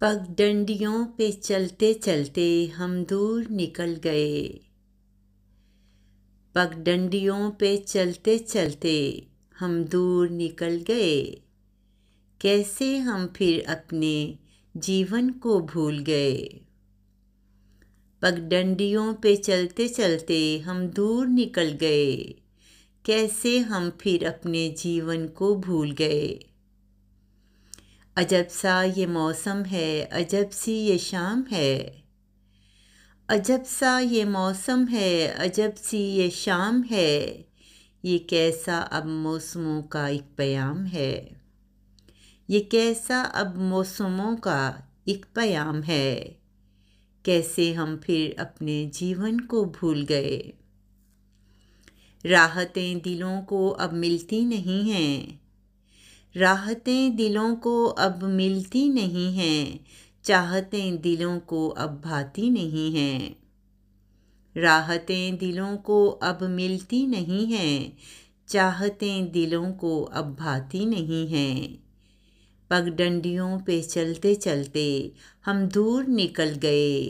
पगडंडियों पे चलते चलते हम दूर निकल गए। पगडंडियों पे चलते चलते हम दूर निकल गए। कैसे हम फिर अपने जीवन को भूल गए। पगडंडियों पे चलते चलते हम दूर निकल गए। कैसे हम फिर अपने जीवन को भूल गए। अजब सा ये मौसम है, अजब सी ये शाम है। अजब सा ये मौसम है, अजब सी ये शाम है। ये कैसा अब मौसमों का एक पैगाम है। ये कैसा अब मौसमों का एक पैगाम है। कैसे हम फिर अपने जीवन को भूल गए। राहतें दिलों को अब मिलती नहीं हैं। राहतें दिलों को अब मिलती नहीं हैं। चाहतें दिलों को अब भाती नहीं हैं। राहतें दिलों को अब मिलती नहीं हैं। चाहतें दिलों को अब भाती नहीं हैं। पगडंडियों पे चलते चलते हम दूर निकल गए।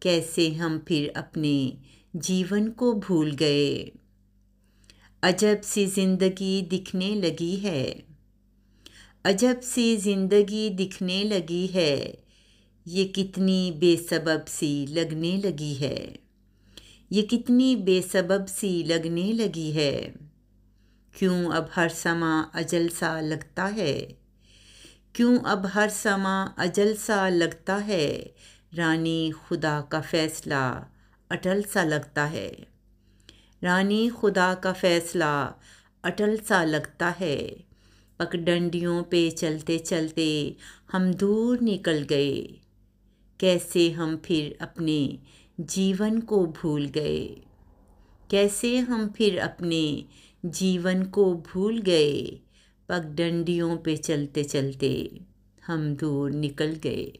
कैसे हम फिर अपने जीवन को भूल गए। अजब सी जिंदगी दिखने लगी है। अजब सी जिंदगी दिखने लगी है। ये कितनी बेसबब सी लगने लगी है। ये कितनी बेसबब सी लगने लगी है। क्यों अब हर समा अजल सा लगता है। क्यों अब हर समा अजल सा लगता है। रानी खुदा का फैसला अटल सा लगता है। रानी खुदा का फैसला अटल सा लगता है। पगडंडियों पे चलते चलते हम दूर निकल गए। कैसे हम फिर अपने जीवन को भूल गए। कैसे हम फिर अपने जीवन को भूल गए। पगडंडियों पे चलते चलते हम दूर निकल गए।